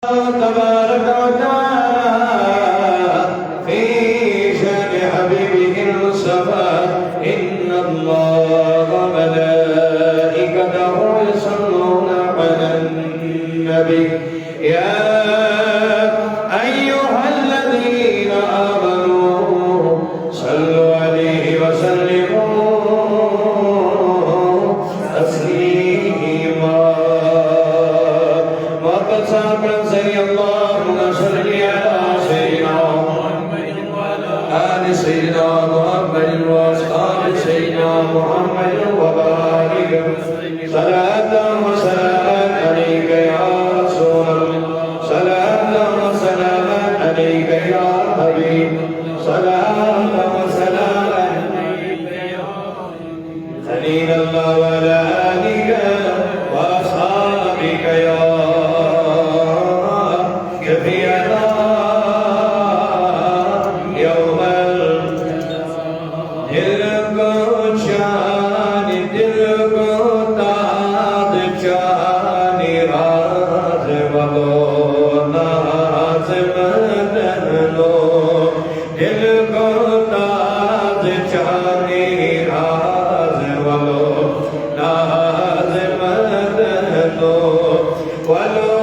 تبارك وتعالى في شأن حبيبه المصطفى إن الله وملائكته يصلون على النبي يا أيها الذين آمنوا صلوا عليه وسلموا تسليما وقد سبق اللهم صل على سيدنا محمد وعلى آل سيدنا محمد وأصحاب سيدنا محمد وبارك صلاة وسلاما عليك يا رسول الله صلاة وسلاما عليك يا حبيب صلاة وسلاما عليك يا خليل الله وعلى آلك وأصحابك يا وَلَوْ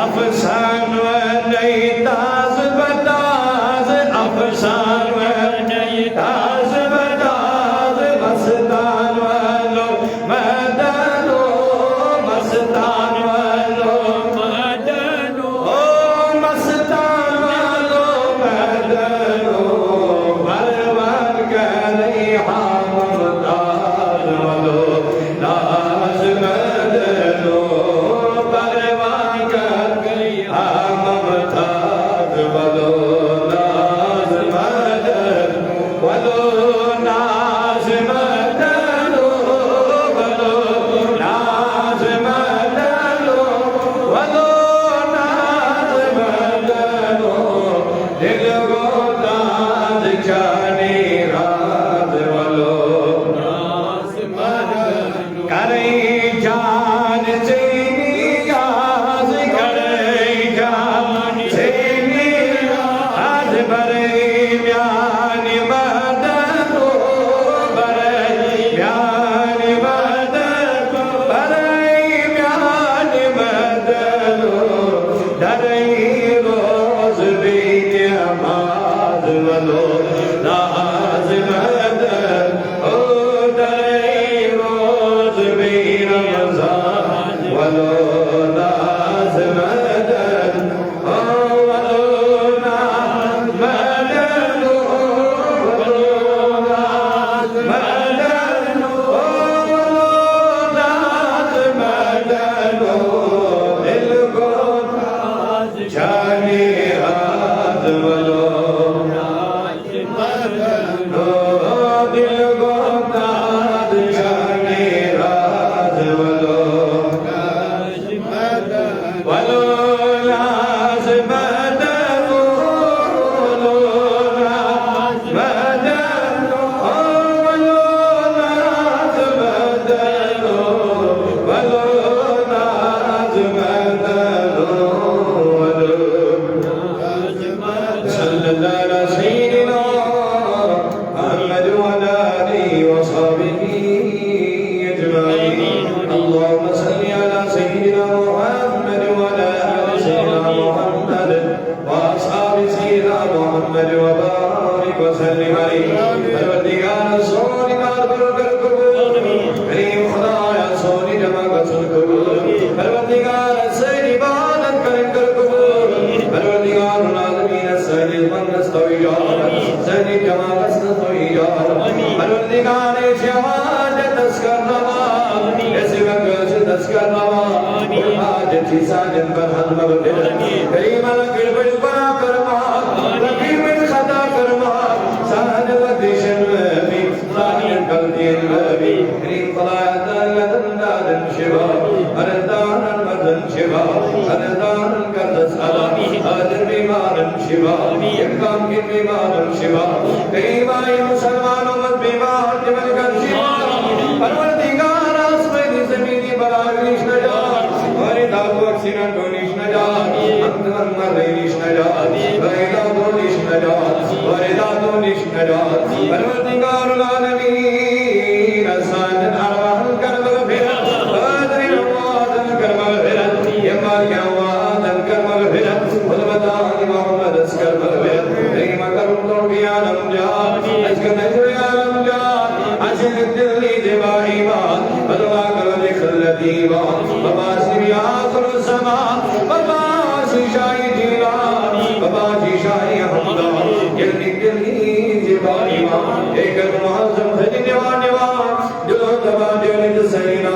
افسان و نیتاز بتاز افسان و نیتاز بتاز مستان والو مدنو مستان والو مدنو مستان والو مدنو بلوان کری حامدان والو ناز مدنو بلوان کری حامدان والو ناز مدنو والو ناز مدنو والو ناز مدنو والو ناز مدنو دل کو داد جانی رات والو ناز مدنو کرے جان سے نیاز کرے جان سے نیاز برے بیان مدنو برے بیان مدنو برے بیان مدنو درے روز بین آماد ولو ناز مدن او درے روز بین رمضان ولو ناز مدن او ولو ناز مدن ولو ناز مدن او ولو ناز مدن دل کو جانی رات ولو ناز مدن دل کو داد جانی رات ولو ناز مدن ولو ناز مدن ولو ناز مدن ولو ناز مدن ولو ناز مدن ولو صلی اللہ علیہ سیدنا محمد وعلى آله وصحبه أجمعين اللهم صل على سيدنا محمد وعلى آل سيدنا محمد وأصحاب سيدنا محمد وبارك وسلم عليه پروردگار سونی نار برکت قبول کریم خدایا سونی جمع قصد قبول پروردگار سید عبادت کرم کر قبول پروردگار العالمین سید من نستوی جار سید جمع قصد توی جار پروردگار جواد تذکر نواب ایسی وقت تذکر نواب حاجت ساجن پر حد مغفرت کریم لکل بڑی بنا کرما رقیم خطا کرما ساجن ودیشن وبی ظاہر قلدین وبی کریم قلایت لدن دادن شبا اردان مردن شبا اردان کردس علامی آدر بیمارن شبا یکام کی بیمارن شبا کریم آئی مسلمان امت بیمار جمل کر شبا پروردگار آسمانی زمینی براغلیش نجات وردہ وکسینا دونیش نجات اندر مردینیش نجات وردہ دونیش نجات وردہ دونیش نجات پروردگار العالمین ساجن ارواحن کر مغفرت قادر اموادن کر مغفرت یمال یوادن کر مغفرت خدمتان محمد اسکر مغفرت رحیم کرم توقی عالم جات اجکر نجر عالم جات عجل دلی دوائی بات بدوا کرد خلتی بات بباسی بیاخر الزمان بباسی شاہی جیلان بباسی شاہی حمدان جلدی دلی دوائی بات ایکر معظم خجی نیوان نیوان جلو دبا جلد سینا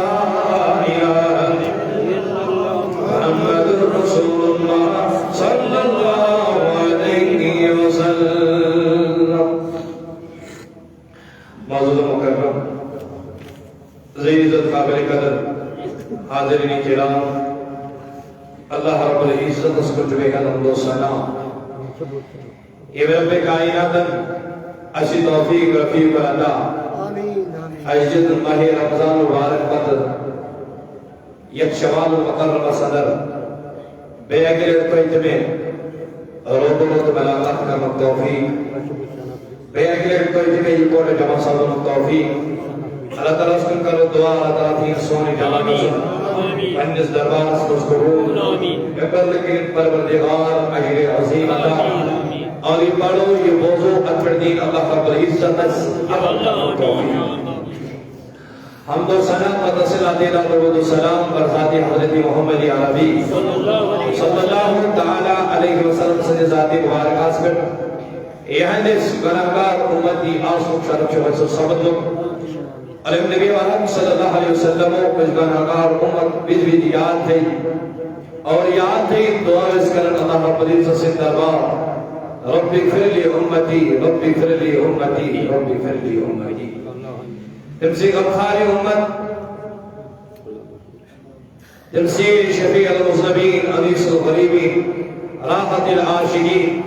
محمد رسول اللہ صلی اللہ علیہ وسلم معزز مکرم عزیزت قابل قدر حاضرین کرام اللہ رب العزت اس کو جوے الحمد و ثنا یہ رب کائناتن اسی توفیق رفیق اللہ اجد ماہ رمضان مبارک بدر یک شوال مقرر صدر بے اگر کوئی تمہیں روبرت بلاغت کا توفیق بے اگر کوئی تمہیں یہ کوڑ جمع صدر توفیق اللہ تعالیٰ سن کرو دعا اللہ تعالیٰ تین سونی جمع نظر پنجس دربار اس قبول اقبل لکن پروردگار اہل عظیم عطا اور یہ پڑھو یہ موضوع اکبر دین اللہ رب العزت حمد و ثنا و تصلہ دینا درود و سلام پر ذات حضرت محمد عربی صلی اللہ تعالی علیہ وسلم سے ذات مبارک آسکر یہندس گناہگار امتی آسوک شرف شرف سبت لوگ علیہ نبی وحب صلی اللہ علیہ وسلم کچھ گناہگار امت بیز یاد تھی اور یاد تھی دعا اس کرن اللہ رب العزت سے دربار رب اغفر لی امتی رب اغفر لی امتی رب اغفر لی امتی تمسی غفار امت تمسی شفیع المذنبین انیس الغریبین راحت العاشقین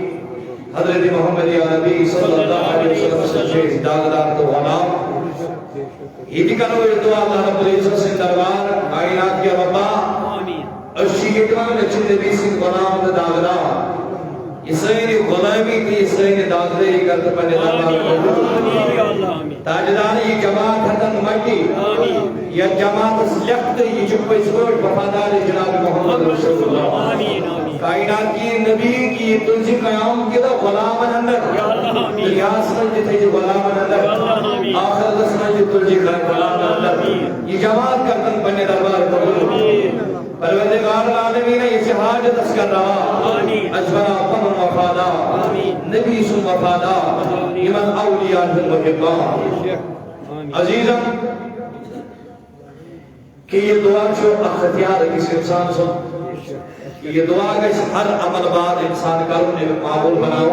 حضرت محمد عربی صلی اللہ علیہ وسلم سے داغدار تو غلام یہ دکھنو یہ دعا اللہ رب العزت سے دربار کائنات کے ربا اشیئتان اچھے نبی سے غلام داغدار اسرائیلی غلامی تھی اسرائیلی داغدے ہی کرتے پہنے دربار تاجدار یہ جماعت حتن مٹی یا جماعت سلکت یہ چپے سوٹ وفادار جناب محمد رسول اللہ کائنات کی نبی کی تلزی قیام کی تو غلام اندر الیاس میں جتے جو غلام اندر آخر دس میں جو تلزی غلام اندر یہ جماعت کرتن پہنے دربار قبول پروردگار العالمین اسے حاجت اس کر رہا اجبرا پمن وفادا نبی سن وفادا ایمن اولیاء المحبا عزیزم کہ یہ دعا جو اختیار ہے کسی انسان سن یہ دعا کہ ہر عمل بعد انسان کرنے میں معمول بناؤ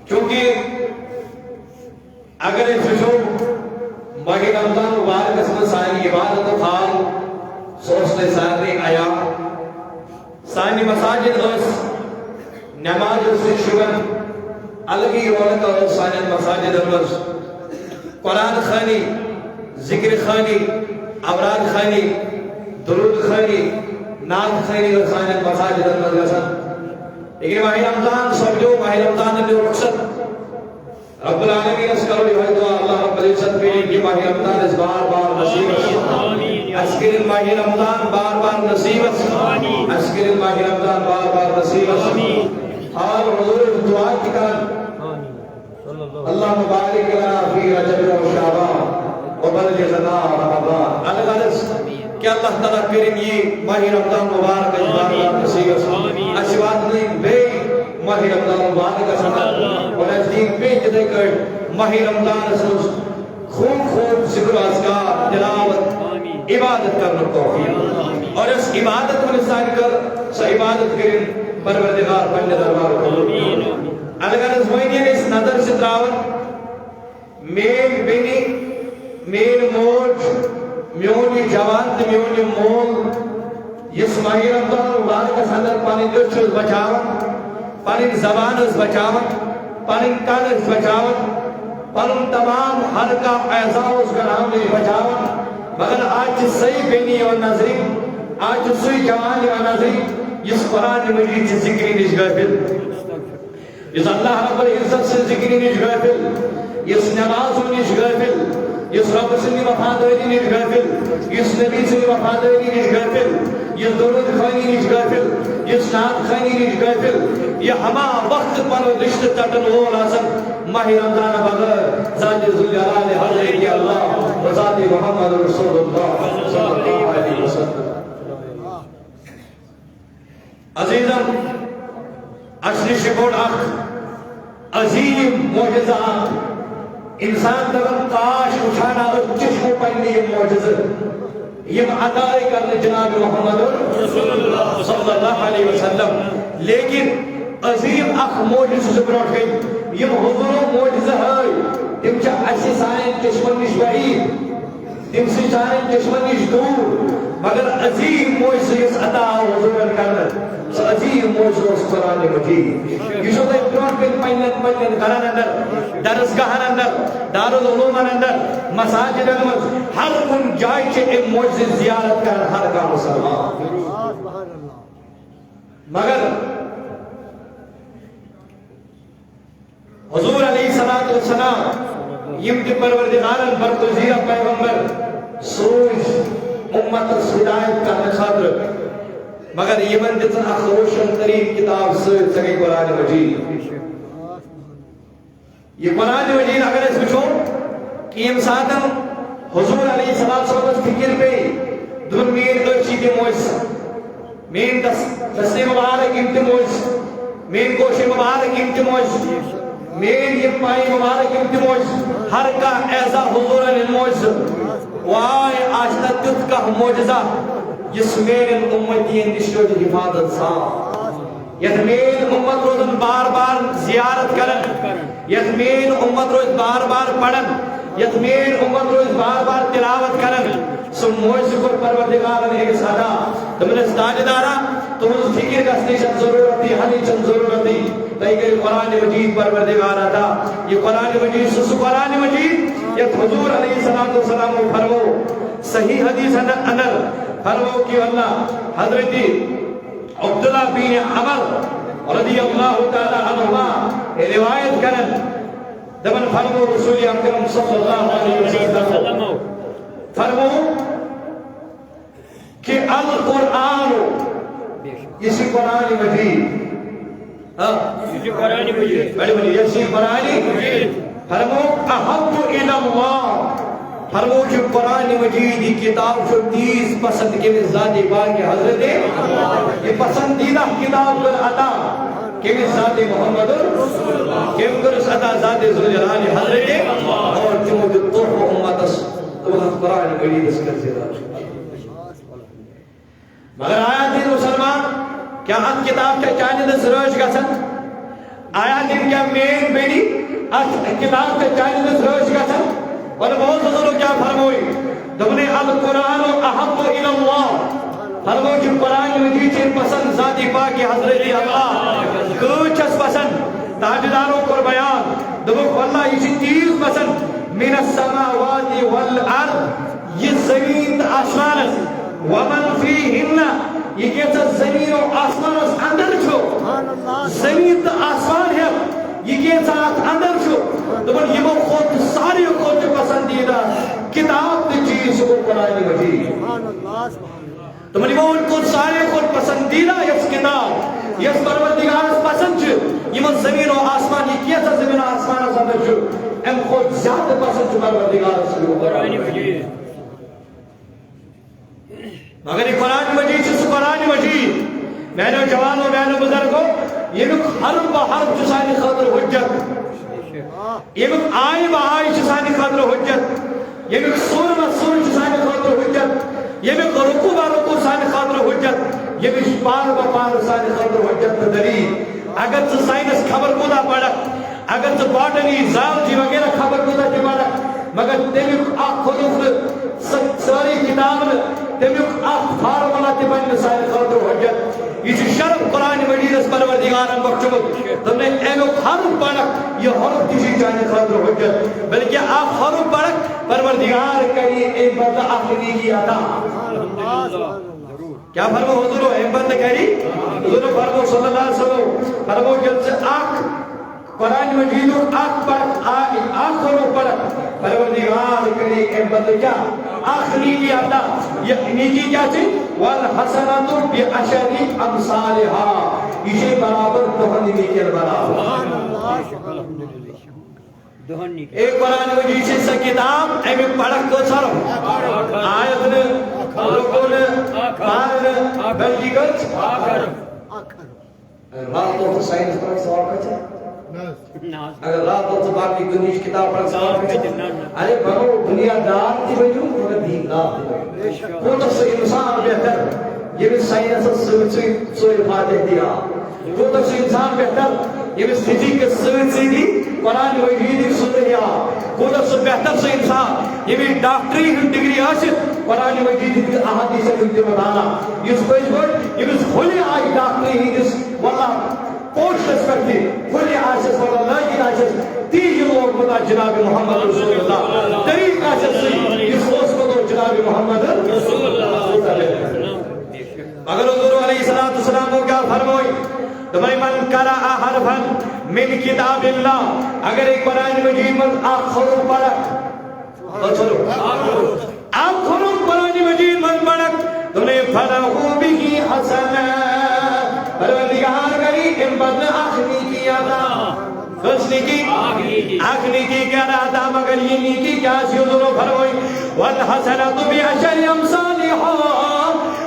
چونکہ اگر اس جو باقی رمضان مبارک اس میں سائنی عبادت و خال سوچتے سارے آیا سائنی مساجد اس نماز اس شبن الگی رونت اور سائنی مساجد اس قرآن خانی ذکر خانی اوراد خانی درود خانی نام خانی اور سائنی مساجد اس لیکن ماہ رمضان سمجھو ماہ رمضان نے رخصت رب العالمین اس کرو یہ دعا اللہ رب العزت کے لیے ماہ رمضان اس بار بار نصیب اسکر ماہ رمضان بار بار نصیب اسکر ماہ رمضان بار بار نصیب اور حضور دعا کی کرن اللہ مبارک لنا فی رجب و شعبان و بلغنا رمضان الغرض کہ اللہ تعالیٰ کریم یہ ماہ رمضان مبارک بار بار نصیب اشوات نہیں بے ماہ رمضان مبارک سنت اور نزدیک پہ جدے کر ماہ رمضان سوز خوب خوب ذکر و اذکار تلاوت عبادت کرنا توفیق اور اس عبادت کو نسان کر سا عبادت کریں پروردگار بند دربار قبول اگر اس وینین اس نظر سے تراوت مین بینی مین موج میونی جوان تے میونی مول اس ماہ رمضان مبارک اندر پانی دچھل بچاون پانی زبان اس بچاون پانی کان اس بچاون پانی تمام حلقہ اعضاء اس کا نام لے بچاون مگر آج صحیح بینی اور نظری آج صحیح جوانی اور نظری اس قرآن مجید سے ذکری نش غافل اس اللہ رب العزت سے ذکری نش غافل اس نماز نش غافل اس رب سے وفاداری نش غافل اس نبی سے وفاداری نش غافل یہ درود خانی نش غافل اس نعت خانی نش غافل یہ ہما وقت پر رشت تٹن ہو لازم ماہ رمضان بغیر ذات ذوالجلال حضرت اللہ و ذات محمد رسول اللہ صلی اللہ علیہ وسلم عزیزم اشری شکوڑ اخ عظیم معجزہ انسان درم کاش اٹھانا چشموں پہنی یہ معجزہ یہ عطائی کرنے جناب محمد صلی اللہ علیہ وسلم لیکن عظیم اخ معجزہ سے بروٹ گئی یہ حضور معجزہ ہے تم چا ایسی سائن چشمن نش بعید تم سے سائن چشمن نش دور مگر عظیم معجزہ اس عطا حضور کرنے عظیم معجزہ اس قرآن مجید یہ شو دے بروٹ گئی پہلن کرن اندر درسگاہن اندر دارالعلوم اندر مساجد اندر ہر ان جائے چھے معجزہ زیارت کرن ہر کا مسلمان مگر حضور علیہ السلام یم تہ پروردگارن برگزیدہ پیغمبر سوز امت ہدایت کرنے خاطر مگر یمن دژن اخ روشن ترین کتاب ست سہ گئی قرآن مجید. یہ قرآن مجید اگر اس وچھو کہ یم ساتن حضور علیہ السلام فکر پہ دن مین گرچی تہ موج مین دستے مبارک یم تہ موج مین گوشے مبارک یم تہ موج مین یم پائی مبارک یم تہ موج ہر کا ایسا حضور علیہ موج وائے آج تک تت کا موجزہ جس میرے امتین نشوج حفاظت صاحب یت مین امت روزن بار بار زیارت کرن یت مین امت روز بار بار پڑھن یت مین امت روز بار بار تلاوت کرن سو موج کو پروردگار نے ایک سادا تمہیں استاجدارا تمہیں فکر کا سٹیشن ضرورت تھی حلی چند ضرورت تھی لیکن قرآن مجید پروردگار آتا. یہ قرآن مجید سو قرآن مجید یہ حضور علیہ السلام فرمو صحیح حدیث اندر فرمو کہ اللہ حضرت عبداللہ بن عمر رضی اللہ تعالی عنہما روایت کرن دمن فرمو رسول اکرم صلی اللہ علیہ وسلم فرمو کہ القرآن اسی قرآن مجید اسی قرآن مجید فرمو احب الی اللہ فرمو جو قرآن مجید کی کتاب جو تیز پسند کے ذات پاک حضرت یہ پسندیدہ کتاب پر عطا کہ ذات محمد کہ کرس عطا ذات ذوالجلال حضرت اور جو توفہ امت تو قرآن مجید اس کا زیادہ مگر آیا دین مسلمان کیا ات کتاب کے چاند سروش گسن آیا دین کیا مین بیڑی ات کتاب کے چاند سروش گسن اور بہت حضور کیا فرموئی دبنے القرآن احب الی اللہ فرمو جو قرآن مجید چین پسند ذاتی پاکی حضرت اللہ کچھ اس پسند تاجداروں پر بیان دبک واللہ یہ تیز پسند من السماوات والارض یہ زمین آسمان ومن فیہن یہ کہتا زمین و آسمان اس اندر چھو زمین تو آسمان ہے یہ کہتا اندر چھو دبن یہ وہ خود ساری خود پسندیدہ کتاب دی چیز کو قرآن مجید تو منی وہ ان کو سارے خود پسندیدہ اس کتاب یہ پروردگار پسند چھو یہ من زمین و آسمان یہ کہتا زمین و آسمان اس اندر چھو ام خود زیادہ پسند چھو پروردگار اس کو قرآن مجید مگر یہ قرآن مجید سے قرآن مجید میں نے جوانوں میں نے بزرگوں یہ لوگ حرف با حرف جسانی خاطر حجت یہ لوگ آئی با آئی جسانی خاطر حجت یہ لوگ سور با سور جسانی خاطر حجت یہ لوگ رکو با رکو سانی خاطر حجت یہ لوگ پار با پار سانی خاطر حجت دلیل اگر تو سائنس خبر کو دا پڑا اگر تو باٹنی زالجی وغیرہ خبر کو دا پڑا مگر تیمیک آخ خلوف ساری کتاب تیمیک آخ فارمولا تیبانی سائن خاطر حجت یہ شرف قرآن مجید اس پروردگاران بخشمت تم نے ایمیک حرف پڑک یہ حرف تیسی جانے خاطر حجت بلکہ آخ حرف پڑک پروردگار کری ایک بندہ آخری کی آتا کیا فرمو حضور ایک بندہ کری حضور فرمو صلی اللہ علیہ وسلم فرمو جل سے آخ قرآن مجید آخ پڑک آخ حرف پڑک پروردگار کری ایک بندہ کیا آخری کی آتا یہ نیکی کیا تھی والحسنات بعشر امثالها اسے برابر دہنی نیکی برابر ایک قرآن مجید سے سا کتاب ایمی پڑھک کو سر آیت نے رکن پار بلگی گچ رات تو سائنس پر سوال کچھ ہے اگر رات تو باقی دنیش کتاب پر سوال کچھ ہے ارے بھرو دنیا دار تھی بجو مگر دین دار تھی بجو وہ تو سے انسان بہتر یہ بھی سائنس سوئی فاتح دیا وہ تو سے انسان بہتر یہ بھی فزیک سوئی سیدھی قرآن مجید سن رہا وہ تو سے بہتر سے انسان یہ بھی ڈاکٹری ڈگری حاصل قرآن مجید احادیث سے مجھے بتانا یہ سپیش ورڈ یہ بھی کھلی آئی ڈاکٹری ہی جس واللہ پوچھ کرتی کھلی آشس واللہ لاجی آشس تیج لوگ بتا جناب محمد رسول اللہ طریق آشس سے اس خوص کو دو جناب محمد رسول اللہ اگر حضور علیہ السلام کو کیا فرموئی دمائی من قرأ حرفا من کتاب اللہ اگر ایک قرآن مجید من آخر پڑھا آخر قرآن مجید من پڑھا تمہیں فَلَهُ بِهِ حَسَنَةٌ پروردگار کری ان بدن آخری کیا تھا کسنی کی آخری کی کیا رہا تھا مگر یہ نیکی کیا سی حضور فرمائی وَالْحَسَنَةُ بِعَشَرِ أَمْثَالِهَا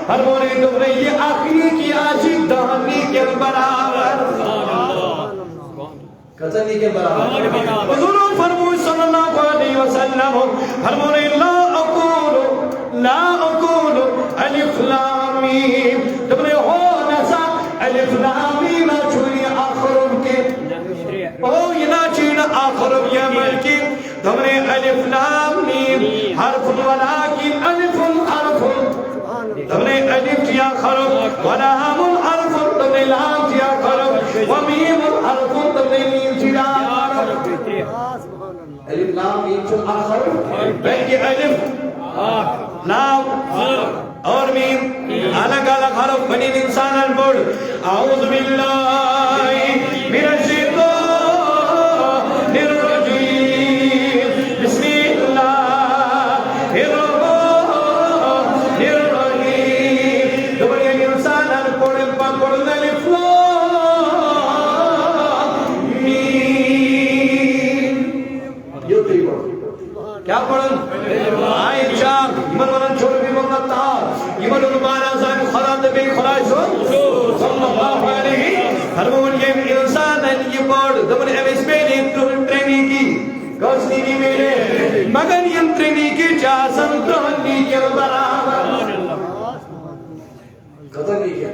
فرمائی تم نے یہ آخری کی آجی دہنی کے برابر کتنی کے برابر حضور فرمائی صلی اللہ علیہ وسلم فرمائی لا اقول الف لام میم تم نے ہو نسا الف لام میم چھوڑی آخرم کے او یہ نہ چین آخرم یا ملکی تم نے الف لام میم حرف ولیکن الف حرف تم نے الف کیا خرم ولام حرف تم نے لام کیا خرم ومیم حرف تم نے میم کیا الف لام میم چھو آخر بلکہ الف لام اور میم الگ الگ حرف بنی انسان البڑ اعوذ باللہ من الشیطان الرجیم بسم اللہ الرحمن الرحیم تو بنی انسان البڑ پکڑنا لفلام میم یہ تھی پڑھ کیا پڑھن آئین شام ایمان ونن چھوڑ بھی مقتار ایمان انبانا زائن خلات بے خلائشون صلی اللہ علیہ فرمون یہ انسان ہے یہ پڑھ دمن ایمیس پہلے ٹرینی کی گوشنی کی میرے مگر یہ ٹرینی کی چاسن ترہنی کے برابر قطر نہیں کیا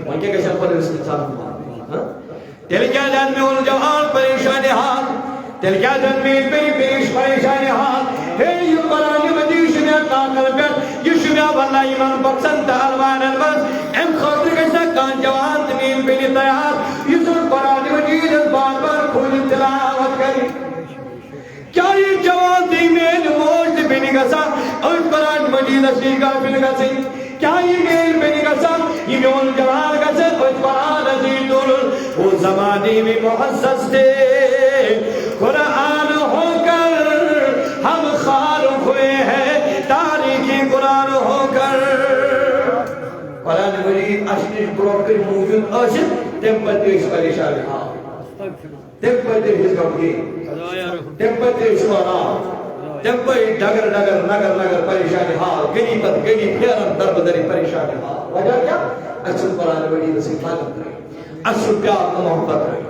ان کے کشن پر اس انسان دل کیا جان میں ان جوان پریشان حال دل کیا جان میں پیش پریشان حال ہے یہ قرآن مجید شمیع تاکل پر یہ شمیع واللہ ایمان بکسن تعالوان البس ام خاطر کشنا کان جوان تمین پہلی تیار یہ سن قرآن مجید اس بار بار کھول تلاوت کری کیا یہ جوان دیمین موجد پہلی گسا اور قرآن مجید اصلی کا پہلی گسی کیا یہ میل پہلی گسا یہ میون جوان گسا اور قرآن عزیز دول وہ زمانے میں محسس تھے قرآن ہو کر ہم خار ہوئے ہیں تاریخی قرآن ہو کر قرآن مجید اشنش بروکر موجود اشن تم پر دیش پریشان ہاں تم پر دیش گمگی تم پر دیش والا تم پر ڈگر ڈگر نگر نگر پریشان حال گنی پت گنی پھیرم درب دری پریشان حال وجہ کیا اصل قرآن مجید سے خانت رہے اصل پیار محبت رہے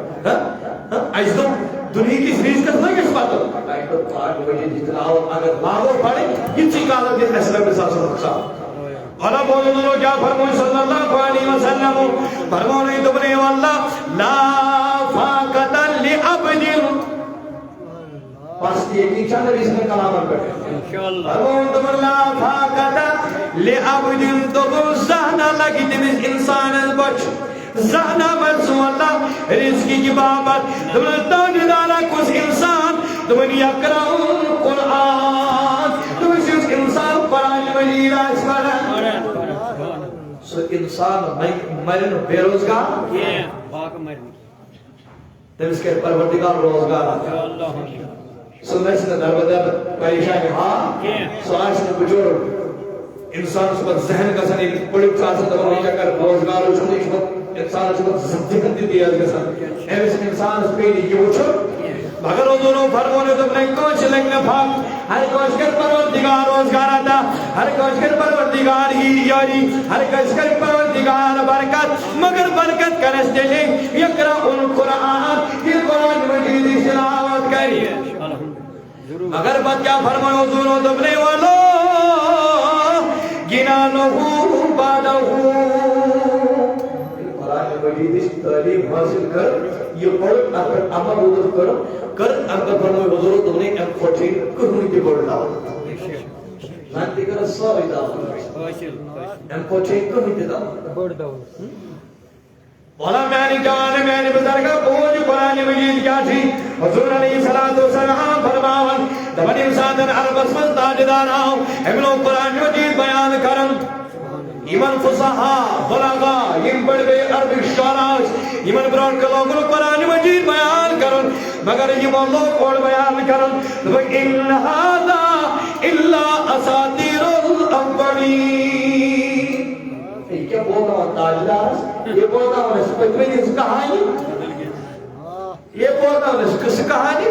عزدوں دنیا کی سریز کرتا ہے کس بات ہوتا ہے تو قرآن مجید جتلاؤ اگر ماغو پڑھیں یہ چیکالت یہ اسلام بسا سرخصا والا بولو دلو کیا فرموئی صلی اللہ علیہ وسلم فرموئی دبنے واللہ لا فاقتا لعبد پاس کی ایک نیچہ نبی اس میں کلامت کرتے فرموئی دبن لا فاقتا لعبد دبن زہنا لگی دمیز انسان بچ زہنا برسو اللہ رزقی کی بابت دبن تاج دارا کس انسان دبن یقرأون قرآن دبن شخص انسان قرآن مجید اس پر سو انسان مرن بے روزگار تم اس کے پروردگار روزگار آتا سو نشن دربدر پریشان ہاں سو آشن بجور انسان اس پر ذہن کا سنی بڑی چاہتا دبن نہیں چکر روزگار ہو چھوٹی چھوٹ انسان اس پر زدگت دی دیا ایس انسان اس پہ یہ اچھو مگر حضوروں فرمونے تم نے کوش لگنے پھاک ہر کوش کر پروردگار روزگار آتا ہر کوش کر پروردگار ہی یاری ہر کوش کر پروردگار برکت مگر برکت کرستے لیں یقرأون قرآن یہ قرآن مجید تلاوت کری مگر بات کیا فرمائے حضوروں تم نے والو گنانہو بادہو قرآن مجید اس تعلیم حاصل کر یہ پڑھ اگر عمل حضور کر اگر فرمائے حضور تم نے M14 کہنی کی پڑھ لاؤ لانتی کر سوئی داؤ M14 کہنی کی داؤ مولا میانی جوان میانی بزرگا بوجھ قرآن مجید کیا تھی حضور علیہ السلام فرماون دبن انسان عرب اسمت تاجدار آؤ امنو قرآن مجید بیان کرم یمن فصحا بلاغا یم بڑ گئی عربی شعراء یمن بران کے لوگوں قرآن مجید بیان کرن مگر یمن لوگ اور بیان کرن ان هذا الا اساطیر الاولین. یہ کیا بول رہا ہوں تاجدار؟ یہ بول رہا ہوں اس کہانی، یہ بول رہا ہوں اس کہانی.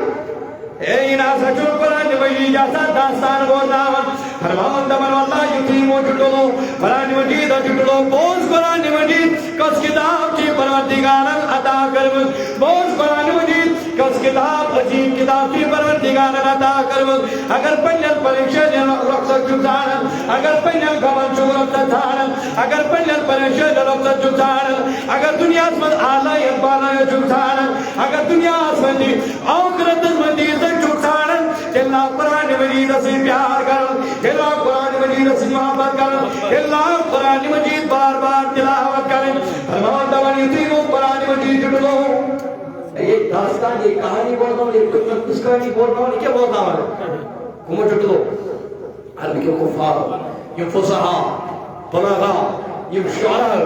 اے اناسا چون قرآن مجید جیسا داستان بولناون فرمان دمن واللہ یتیمو جٹلو قرآن مجید جٹلو بوز قرآن مجید کس کتاب کی پروردگارن عطا کرمز بوز قرآن مجید کس کتاب عجیب کتاب کی پروردگارن عطا کرمز اگر پنجل پریشن رخصت جزارن اگر پنجل گمن چو رخصت تھارن اگر پنجل پریشن رخصت جزارن اگر دنیا اسمد آلائی اقبالائی جزارن اگر دنیا اسمد آخرت اسمد جھوٹان اللہ قرآن مجید سے پیار کرن اللہ قرآن مجید سے محبت کرن اللہ قرآن مجید بار بار تلاوت کرن فرمان دوان یتیمو قرآن مجید جڑلو. یہ داستان یہ کہانی بولتا ہوں یہ کس کہانی بولتا ہوں کیا بولتا ہوں کمو جڑلو عربی کے کفار یہ فصحا بلاغا یہ شعراء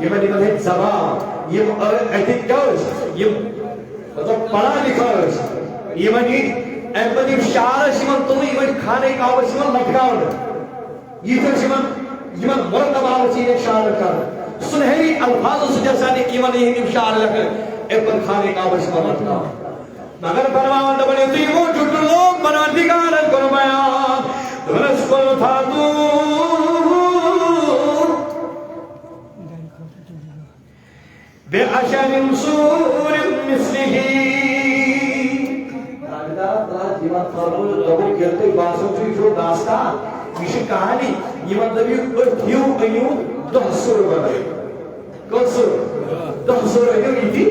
یہ مدینہ زبان یہ ایتھکس یہ مطلب پڑھا لکھا یہ منی ایمپتی شعر شمن تو یہ کھانے کا شمن لٹکاؤن یہ پھر شمن یہ مرتب آوچی نے شعر کر سنہری الفاظ سے جیسا نے یہ منی ہندی شعر لکھے ایپن کھانے کا شمن لٹکاؤن مگر فرمان دبنی تیمو جھٹ لوگ بناردگارن کرو بیان دونس کل فاتو بے اشن سور مثلہی یہ فرمود دبو کہتے باسوں سے جو داستان یہ کہانی یہ مطلب یہ ایو دہ سور بنائے کون سور دہ سور ایو یہ تھی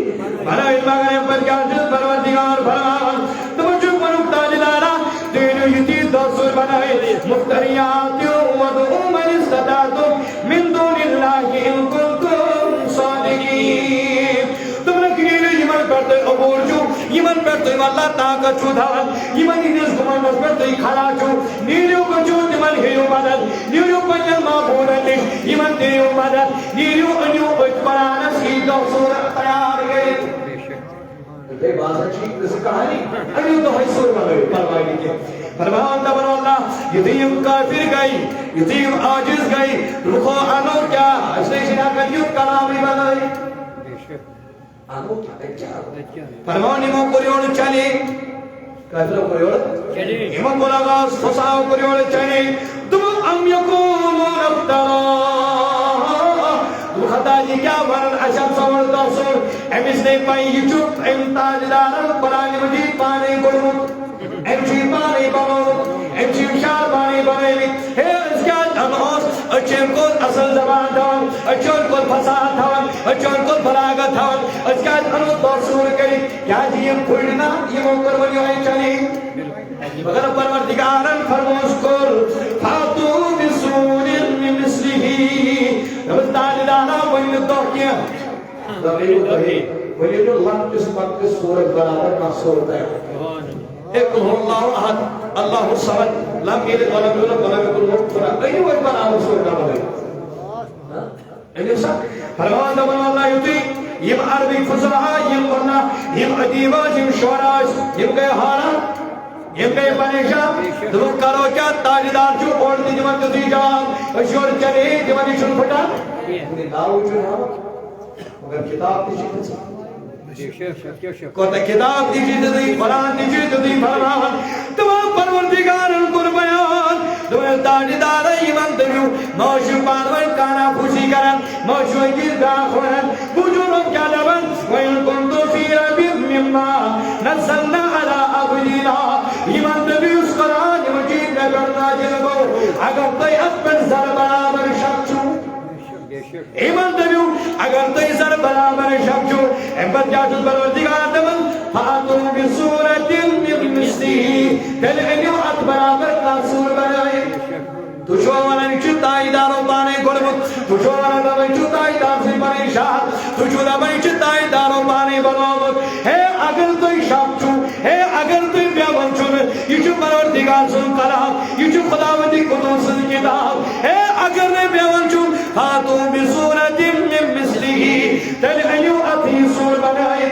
بنا علمہ گنے پر کیا جس پروردگار فرمان توجہ منوک تاجدارا دینو یہ تھی دہ سور بنائے مفتریات ودعو من استطاعتم من دون اللہ ان کنتم صادقین. تم نے کیلے یمن کرتے عبور جو یمن کرتے اللہ طاقت چھو دھاون یمن انیس کمانڈس کرتے کھڑا چھو نیریو کو جو یمن ہیو مدد نیریو پنجل معبودت یمن دیو مدد نیریو انیو اجبرانس کی دو سورت تیار گئے. یہ بات اچھی کس کہانی انیو تو ہی سور بنائے پروائی لیجئے فرمان دبن اللہ یتیم کافر گئی یتیم عاجز گئی رخو انو کیا اس نے شناکت یوت کلامی بنائی فرمان امام قریون چلی کافر قریون چلی امام قلاغاز فصاو قریون چلی تم ام یکونون ابترا خطا جی کیا ورن اشد سور دوسر امیس نے پائی یہ چپ امتاج دارن قرآن مجید پانے قرمت امچی پانے بنو امچی اشار پانے بنے ہے اس کیا انہوس اچھن کو اصل زبان دھون اچھن کو فساد دھون اچھن کو بلاغت دھون اس کیا انہو دوسر کری کیا جیم پھڑنا یہ موقر ونیو ہے چلی مگر پروردگارن فرموز کر فاتو بسور من مثلی نمت تاجدارا وین تو کیا دقیق دقیق وین جو لن کس مقدس سورت برابر نہ صورت ہے ایک اللہ احد اللہ الصمد لم یلد ولم یولد ولم یکن له کفوا احد ایو ایک برابر صورت نہ بنے ایو سا فرمان دبن اللہ یوتی یم عربی فصحا یم ورنہ یم ادیبا یم شعراء یم گئے ہارا یم گئے پنیشا دو کرو کیا تاجدار جو اوڑتی جمن جو دی جواب اشور چلے جمن شن پھٹا داو جو ہے مگر کتاب کی چیز کو کتاب دی چیز دی قرآن دی چیز دی فرمان تمام پروردگارن کن بیان دوئے تاجدار ایمان دیو موشو پانوائن کانا خوشی کرن موشو انگیز داخورن بجورم کیا لبن وین کنتو فی ربی مما نزلنا علا عبدینا ایمان دیو اس قرآن مجید میں کرنا جلگو اگر تی اپن زر برابر شخصو ایمان دیو اگر تی زر برابر شخصو امبر جاجد پروردگار دمن فاتو بسورت مثلی دل انیو ات برابر کا سور بنائے تجھو وانا نیچو تائی دارو بانے گلمت تجھو وانا دمائچو تائی دار سے پریشان تجھو دمائچو تائی دارو بانے بنامت ہے اگر توی شاپ چھو ہے اگر توی بیابن چھو یہ چھو پروردگار سن کلام یہ چھو خداوندی قدوس سن کتاب ہے اگر نے بیابن چھو فاتو بصورت من مثله تل ایو اتی سور بنائے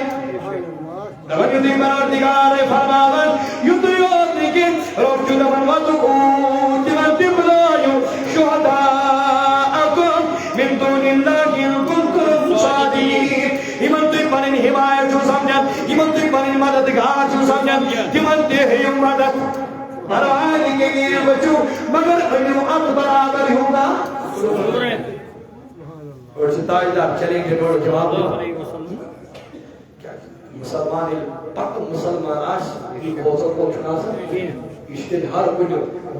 دبن یدی پروردگار فرماون یدیوت لیکن روچو دبن وَدُعُوا لِمَن تِبْلَایُ شُهَدَاءَكُمْ مِن دُونِ اللَّهِ إِن كُنتُمْ صَادِقِينَ یمن تُہۍ پنٕنۍ حمایت چھِو سمجھان یمن تُہۍ پنٕنۍ مددگار چھِو سمجھان تِمن تہِ ہیٚیِو مدد پرواہ کے لیے بچو مگر انو ات برابر ہوگا اور ستاجدار چلیں گے نوڑ جواب مسلمان پک مسلمان آش بوزر کو چناسا اشتد ہر کچھ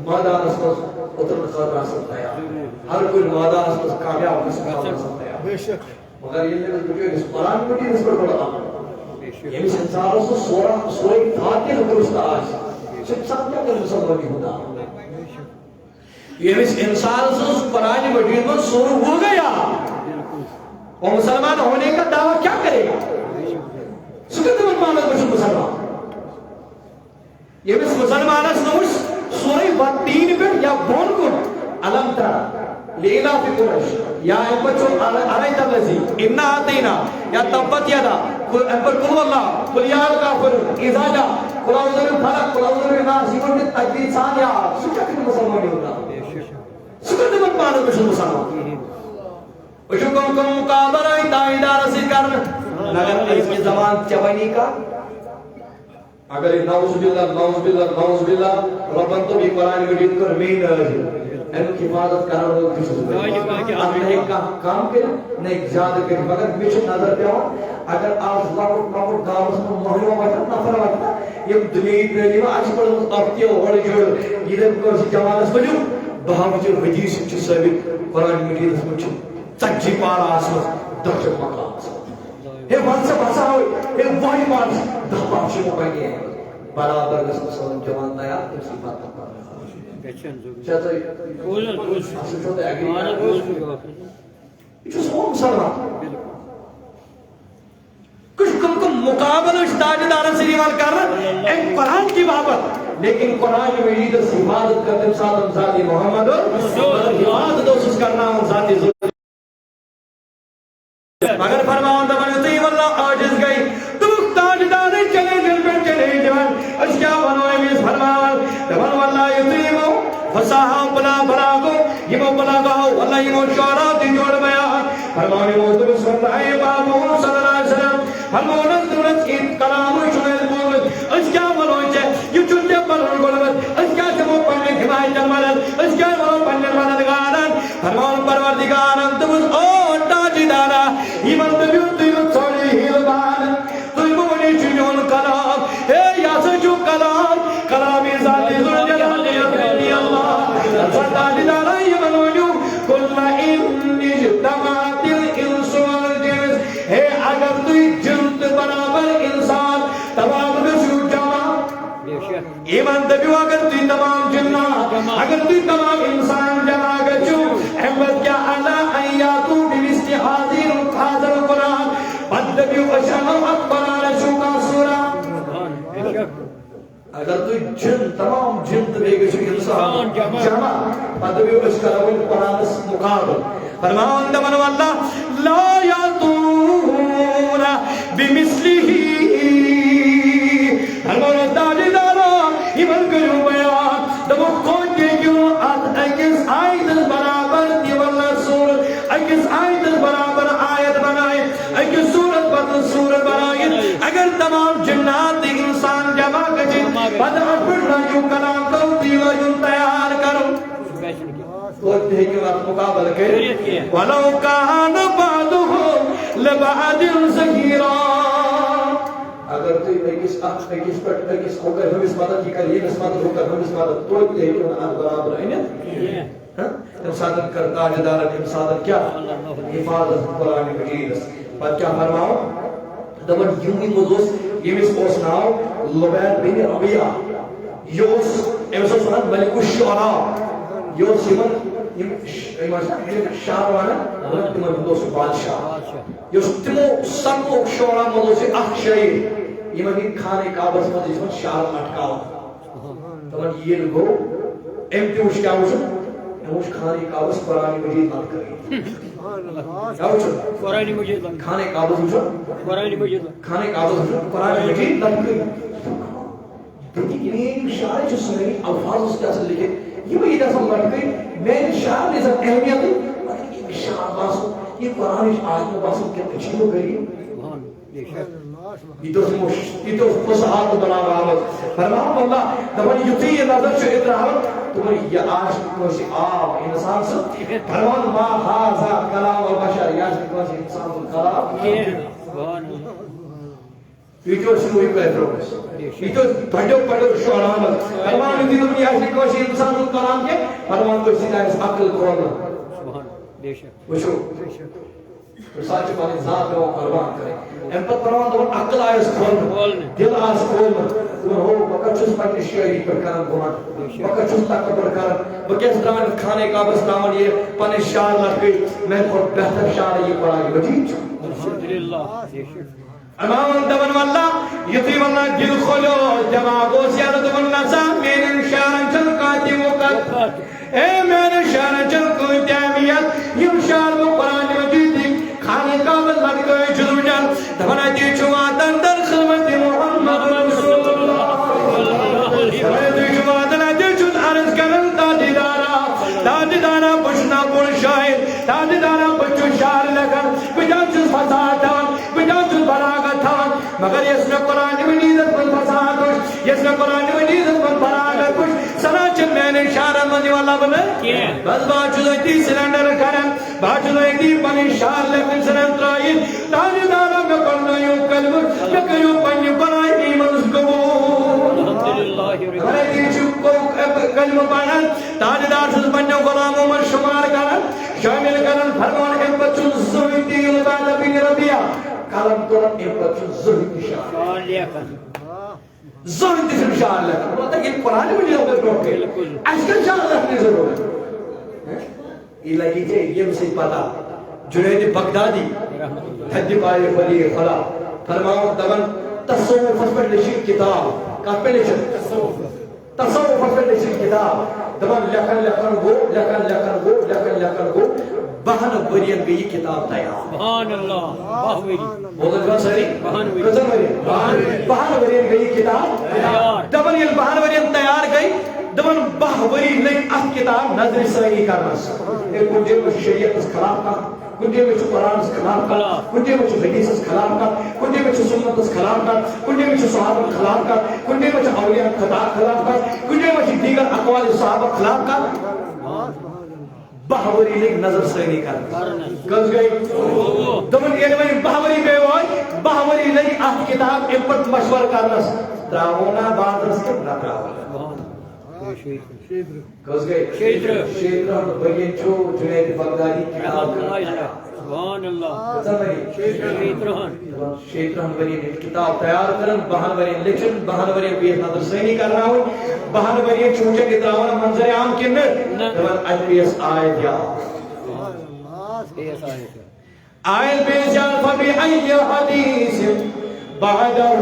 مادان اسمس اتر خطر آسکتا ہے ہر کچھ مادان اسمس کامیاب اسکتا ہے مگر یہ لئے بچو اس قرآن کو بھی اس پر بڑا یہ بھی سنساروں سے سوئی دھاتی حکرستا آج سب کیا کر مسلمانی ہوتا یہ بھی انسان سے قرآن مجید میں سور ہو گیا وہ مسلمان ہونے کا دعویٰ کیا کرے گا سکتے من مانا کچھ مسلمان یہ بھی مسلمان اس سوری وطین پر یا بون کو علم ترہ لیلا فی قرش یا بچو علیت اللذی انا آتینا یا تبت یدا پر قلو اللہ قلیال کافر ازاجا قلاؤذر الفلق قلاؤذر الناس یہ کوئی تجوید ثانیہ سکتے مسلمانی ہوتا سکتے من مانا کچھ مسلمان وشو کم مقابلہ دائیدار رسید کرنا اگر اس کی زبان چبانی کا اگر نعوذ باللہ ربن تو بھی قرآن مجید کر مین ان کی حفاظت کرنا لوگ کچھ نہیں کام کرے نہیں زیادہ کرے مگر بیچ نظر پہ ہو اگر آپ لوگ دعوت میں محلوں وقت نفر وقت یہ دنیا پہلی میں آج پر آپ کے اوڑ جوڑ یہ کو جوانس بجو بہاوچ حدیث چھ ثابت قرآن مجید اس میں چچی پارا آسمت دہشت مقام ہے ون سے بسا ہوئی ہے وہی بات دہ پاکشی کو پہنگی ہے برابر گس مسلم جوان نیا اسی بات کا چاہتا ہے اصل چھوٹے اگری یہ جو سو مسلمان کچھ کم مقابل اس تاجدارہ سے ریوال کر رہا ایک قرآن کی بابت لیکن قرآن مجید اس حفاظت کرتے ساتھ ذاتی محمد حفاظت اس کرنا ذاتی ضرورت مگر فرماؤں دبن تیم اللہ آجز گئی تم تاجدار چلے دل پر چلے جوان اس کیا بنوئے میں فرماؤں دبن واللہ یتیمو فساہا بلا بلاگو یمو بلاگو واللہ یمو شعراء دی جوڑ بیان فرماؤں یمو تم سنتائی بابو صلی اللہ علیہ وسلم فرماؤں نزدونت ایت کلام شنید بولت اس کیا بنوئے چے یہ چنتے بلن گلبت اس کیا چمو پڑھنے کھمائی جنمالت اس کیا بنو پڑھنے مددگارن فرماؤں پروردگارن تم اس تاجدارا ایمان دبیو دیو چھوڑی ہیلبان توی مونی چنون کلام اے یاسجو کلام کلامی ذاتی ذوالجلال یقینی اللہ تاجدارا ایمان ونیو کل انی جتمات الانس والجنس اے اگر توی جنت برابر انسان تمام بسیو جمع ایمان دبیو اگر توی تمام جنہ اگر توی تمام انسان جمع گچو احمد کیا اللہ ایاتو بمثل حاضر حاضر القرآن بدبیو اشہم اکبران شوکا سورا اگر تو جن تمام جن تبے گشو انسان جمع بدبیو اشکرون قرآن مقابل فرمان دمن واللہ لا یاتون بمثلی فرمان تاجدارا ایمان کرو بیان دمو کون کے کیوں اکس آئیت برابر دیواللہ سورت اکس آیت برابر آیت بنائے اکس سورت بدل سورت بنائے اگر تمام جنات انسان جمع کچھ بدل پڑھنا جو کلام کو دیو جو تیار کرو وقت ہے کہ وقت مقابل کرے وَلَوْ كَانَ بَعْدُهُ لَبَعْدٍ زَهِيرًا اگر تو ایکس پٹ ایکس ہوگر ہم اس مدد کی کر یہ اس مدد ہوگر ہم اس مدد تو ہے کہ انہاں برابر ہے امسادت کرتا جدارت امسادت کیا حفاظت قرآن مجید بات کیا فرماؤ دمن یونی مدوس یمیس اوس ناو لبید بن ربیع یوس امسا سنت ملک الشعراء یوس یمن شاہروانا تمن مدوس بادشاہ یوس تمو سنو شعراء مدوس اخ شعیر یمن کھانے کعبس مدوس یمن شاہر اٹکاو تمن یہ گو امتیوش کیا ہوشن مش خانے کعبس قرآن مجید بند کریں کیا وچھو قرآن مجید خانے کعبس وچھو قرآن مجید خانے کعبس وچھو قرآن مجید بند کریں مین شاعر جو سنی الفاظ اس کے اصل لکھے یہ بھی ایسا لڑ گئی مین شاعر نے سب اہمیت دی لیکن یہ شاعر باسو یہ قرآن آج میں باسو کیا اچھی ہو گئی یہ تو فصحات بنا رہا ہے فرمان اللہ دبن یتی یہ نظر سے اتنا ہے تو یہ آج کو سی آپ انسان سے فرمان ما هذا کلام البشر یا کو سی انسان کلام یہ تو سنوئی پہ پروگرس یہ تو پڑھو شعران فرمان دی دنیا سے کو سی انسان کلام کے فرمان کو سی عقل کھولنا سبحان بے شک وشو ساتھ پانی ذات کو قربان کرے ام پر فرمان تو عقل آئس کھول دل آس کھول تو ہو وقت چس پنی شعری پر کرن گمان وقت چس تک پر کرن بکس دران کھانے کا بس دامن یہ پنی شعر لگ گئی میں خود بہتر شعر یہ پڑھا گئی وجید الحمدللہ بے شک امام دبن واللہ یتی واللہ دل کھولو جمع گوسیار دبن نسا میرن شعر چل کاتی وقت اے میرن شعر چل کوئی اہمیت یہ شعر وہ قرآن مجید خانے کا بس لگ گئے جلو جان دبن دی چواتن در خدمت محمد رسول اللہ دبن دی چواتن دی چوت عرض کرن دادی دارا پشنا پور شاہد دادی دارا پچو شعر لگن بجا چوس فساد تھان بجا چوس براغت تھان مگر اس نے قرآن مجیدت پر فساد کچھ اس نے قرآن مجیدت پر براغت کچھ سناچن میں نے شعر مجی والا بنے بس باچو دویتی سلنڈر کرن باچو دویتی پنی شعر لگن سنن ترائید دادی دارا میں کرنا یوں کلم میں کیوں پنی برائی ایمن اس قبول خرے دی چکو کلم پڑھن دادی دار سز پنیوں غلاموں میں شمار کرن شامل کرن فرمان ام بچوں زویتی لبادہ بین ربیہ کلم کرن ام بچوں زویتی شعر زویتی شعر لگن بولتا کہ قرآن میں جو ہوگا ٹوٹ گئے اشکل شعر لگنے ضرور ہے یہ لگی جائے یہ سے پتا جنید بغدادی حدی قائل فلی خلا فرماؤ دبن تصوف پر نشید کتاب کہاں پہ نشید تصوف پر نشید کتاب دبن لکن گو بہن برین گئی کتاب تیار سبحان اللہ باہوری بولت گا سری بہن برین گئی کتاب تیار دبن یہ بہن برین تیار گئی دبن بہوری نہیں اس کتاب نظر صحیح کرنا ایک کنجے میں شریعت اس خلاف کا کنجے میں قرآن اس خلاف کا کنجے میں حدیث اس خلاف کا کنجے میں سنت اس خلاف کا کنجے میں صحابہ اس خلاف کا کنجے میں اولیاء خلاف کا کنجے میں دیگر اقوال صحابہ خلاف کا بہوری نہیں نظر صحیح کرنا کس گئی دبن یہ نہیں بہوری گئے ہوئی بہوری نہیں اس کتاب امپت مشور کرنا دراؤنا بعد اس کے نہ کس گئے شیطر بگین چو جنید بغدادی سبحان اللہ شیطران بگین کتاب تیار کرن بہن بگین لکشن بہن بگین بیت نظر صحیح کرنا ہو بہن بگین چونچے کتابانا منظر عام کنر دبن اجبیس آیت یا آیت بیس یا فبی ای حدیث بعدہ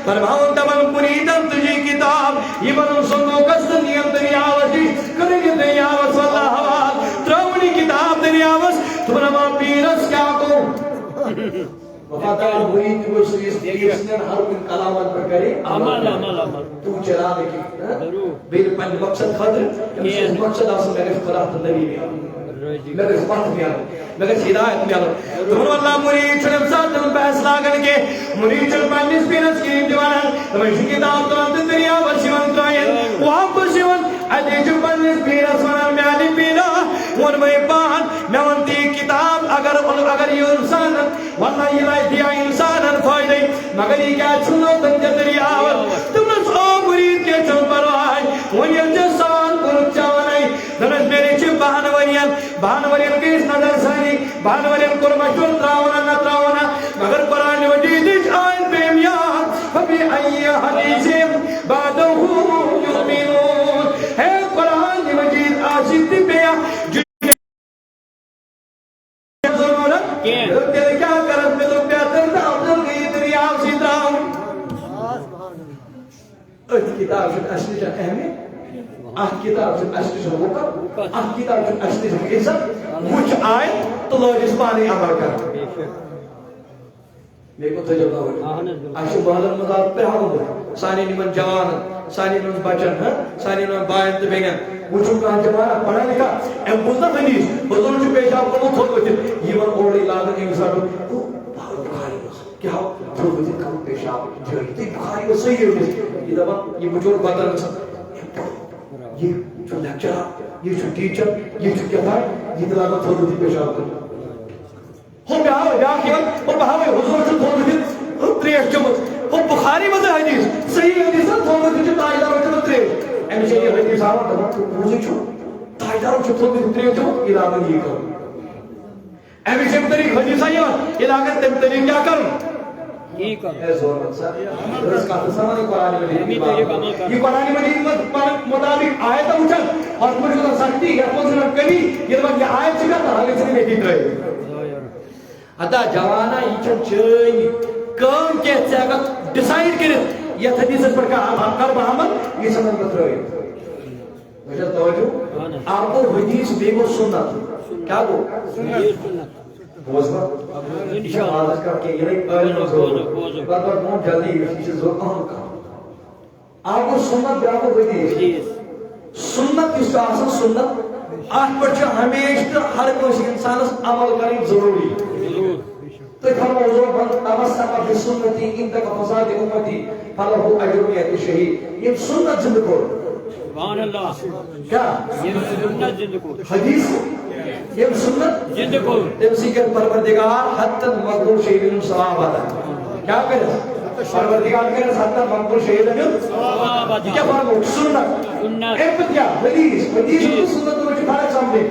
فرماؤں تمام پریدم تجھے کتاب یہ بنو سنو کسن یم دریاوتی کرنی دریاوت واللہ حوال تراؤنی کتاب دریاوت تمہارا ماں پیرس کیا کو وفاتار مرید کو سریس دیسنن ہر کن کلامت پر کرے عمل تو چلا دیکھی بیر پنج مقصد خدر مقصد آسان میرے خلاف نبی میں مگر سبحان میں آلو مگر ہدایت میں آلو تمہن واللہ مرید چھڑم ساتھ تمہن بحث لاغن کے مرید چھڑم پانیس پیرس کی دیوانا تمہن شکی داؤں تمہن دریا وشیون ترائین وہاں پر شیون ادھے چھڑم پانیس پیرس ونان میں آلی پیرا ون میں پان میں ونتی کتاب اگر یہ انسان واللہ یہ لائے دیا انسان فائدہ مگر یہ کیا چھنو تنجا دریا تمہن سو مرید کے چھن پروائی ون یہ جسان کرچا ونائی دنس میرے چھو بہن ورین کیس نظر سانی بہن والن کور مشور تراونا نہ تراونا مگر قرآن مجید آئین بیمیان فبأي حدیث بعدہ یؤمنون ہے قرآن مجید آسیب دی بیا کیا کرت میں تو پیاتر دا افضل گئی دریا سی دراؤں کتاب شد اصلی جن اہمیت کتاب شد اصلی جن وقت کتاب شد اصلی جن عزت مجھ آئے تو لوگ اس پانی عمل کر میرے کو تجربہ ہوئی آشو بہادر مذاب پر حکم سانی نیمن جوان سانی نیمن بچن سانی نیمن بائن تو بیگن وچھو کہاں جمانا پڑھا لکھا ایم بزنا حدیث بزرگ جو پیشاب کو تھوڑ ہوتی یہ من اوڑی لاغن انسان کو بہت بخاری کیا ہو تھوڑ ہوتی کم پیشاب جوئی تی بخاری کو صحیح ہوتی یہ دبا یہ بجور باتر انسان یہ جو لیکچرہ یہ جو ٹیچر یہ جو کیا تھا یہ دلاغن تھوڑ ہوتی پیشاب کو ہو بیاوے بیاکیون ہو بہاوے حضور سے تھوڑ ہوتی تریش جمت ہو بخاری مزہ حدیث صحیح حدیث تھوڑ ہوتی جو تائیدہ ہوتی تریش ایم سے یہ حدیث آوان دبا تو پوزی چھو تائیدہ ہوتی تھوڑ ہوتی تریش جمت علاقہ یہ کرو ایم سے مطریق حدیث آئیوان علاقہ تم طریق کیا کرو یہ کرو اے زور مطسا رس کا تسامن قرآن مجید یہ قرآن مجید مطابق آیت اچھل اور مجھے سکتی یا پوزنہ کبھی یہ دبا یہ آیت چکا تھا حالی سے نہیں دیت رہے ادا جوانا یہ چاہیے کام کہتے ہیں اگر ڈیسائیڈ کریں یہ حدیث پر کر بہامت یہ سمجھ مت رہے مجھے توجہ آپ کو حدیث بے کو سنت کیا کو بوزبا انشاءاللہ کر کے یہ ایک قائل مزور بات بہت جلدی یہ چیز زور اہم کام آپ کو سنت بے آپ کو حدیث سنت کس کا آسان سنت آٹھ پر چھو ہمیشہ ہر کوئی انسان عمل کریں ضروری تو ہم موضوع بند تمسک بسنتی انتک فساد امتی فلہو اجرمیت شہید یہ سنت زندہ کو سبحان اللہ کیا یہ سنت زندہ کو حدیث یہ سنت زندہ کو تمسی کے پروردگار حتی مقبول شہید صحابہ کیا کرے پروردگار کے حتی مقبول شہید صحابہ کیا فرمو سنت ایپت کیا حدیث کو سنت میں چھپارے سامنے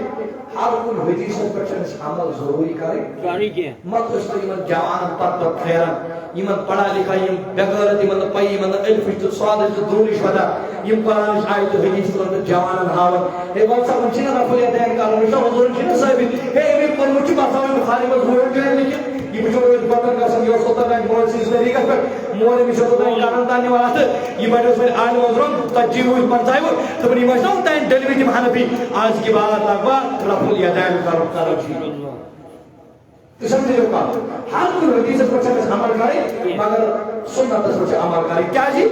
ہر کل حدیث پر چنس عمل ضروری کرے مت اس پر ایمن جوان پت و خیرن ایمن پڑھا لکھا یم بغیرت ایمن پئی ایمن الف سواد دونش ودا یم قرآن آیت حدیث پر جوان ہاون اے بات سب چنہ رفل دین کا رشا حضور چنہ صاحب اے میں پر مچ باسا بخاری میں ہوئے گئے لیکن یہ بجور باتن کا سن یہ سوتا ہے مول سے طریقہ پر مول میں شروع ہے کارن تانے والا ہے یہ بڑے اس میں آل وزرم تجیب ہوئی پنجائے تو بنی مجھتا ہوں تین ڈیلیوری جب حنفی آج کی بات لگوا رفل یدین کا رفتار تو سمجھے جو کہا ہر کوئی حدیث پر چاہتے عمل کرے مگر سنت پر عمل کرے کیا جی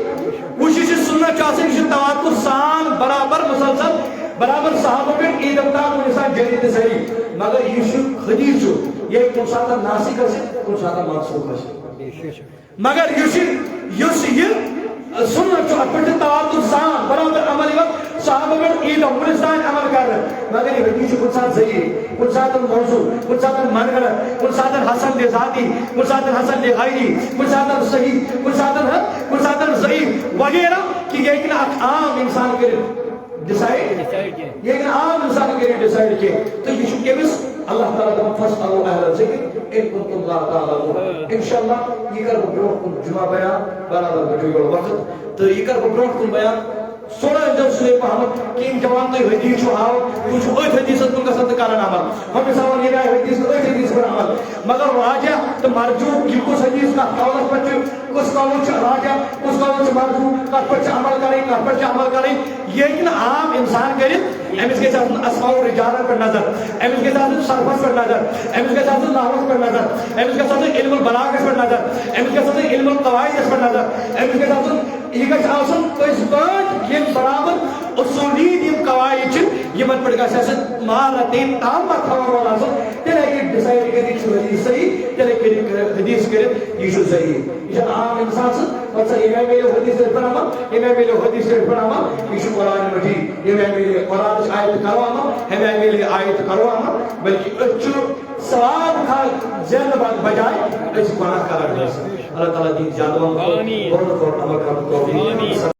کوشش سنت چاہتے ہیں تواتر سان برابر مسلسل برابر صحابہ پر عید ابتاق و نسان جدید صحیح مگر یہ حدیث جو یہ کن ساتھ ناسی کر سے کن ساتھ منصوب کر سے مگر یہ سنت جو اپنے تواتر سان برابر عمل وقت صحابہ پر عید ابتاق و نسان عمل کر رہے مگر یہ حدیث کن ساتھ صحیح کن ساتھ موضوع کن ساتھ منگر کن ساتھ حسن لے ذاتی کن ساتھ حسن لے غیری کن ساتھ صحیح کن ساتھ ضعیف وغیرہ کہ یہ ایک عام انسان کے ڈیسائیڈ یہ ایک عام انسان کے ڈیسائیڈ کیے تو یہ شکر بس اللہ تعالیٰ تم فاسقوں اہل ذکر ان کنتم لا تعلمون انشاءاللہ یہ کر بروح کن جمعہ بیان برابر بجوئی وقت تو یہ کر بروح کن بیان سوڑا جب سنے پہمت کہ ان جوان تو حدیث چھو آو کچھ اویت حدیثت کن کا سنت کارن عمل ہمیں سوال یہ رہا ہے حدیث اویت حدیث پر عمل مگر راجع تو مرجو کی کس حدیث کا قولت پر کس قولت راجع کس قولت مرجو کس پر عمل کریں کس پر عمل کریں یہ ایک عام انسان کریں ایم اس کے ساتھ اسماء و رجالت پر نظر ایم اس کے ساتھ صرفت پر نظر ایم اس کے ساتھ نحوت پر نظر ایم اس کے ساتھ علم البلاغت پر نظر ایم اس کے ساتھ علم القواعد پر نظر ایم اس کے ساتھ یہ گژھِ آسُن أسۍ پٲٹھۍ یِم برابر اصولیٖن یِم قواعد چھِ یِمن پٮ۪ٹھ گژھِ آسٕنۍ مہارتین تامت تھاوان وول آسُن تیٚلہِ ہیٚکہِ ڈِسایڈ کٔرِتھ یہِ چھُ حدیث صحیح تیٚلہِ ہیٚکہِ حدیث کٔرِتھ یہِ چھُ صحیح یہِ چھُنہٕ عام اِنسان سٕنٛز پتہٕ ییٚمہِ آیہِ میلیو حدیث پٮ۪ٹھ عمل ییٚمہِ آیہِ میلیو حدیث پٮ۪ٹھ عمل یہِ چھُ قرآن مجیٖد ییٚمہِ آیہِ میلہِ قرآنٕچ آیت کرو عمل ییٚمہِ آیہِ میلہِ آیت کرو عمل بلکہِ أسۍ چھِ ثواب زینہٕ بجاے أسۍ چھِ گۄناہ کران اللہ تعالیٰ دِیہِ زیادٕ عمل عمل کرنُک توفیٖق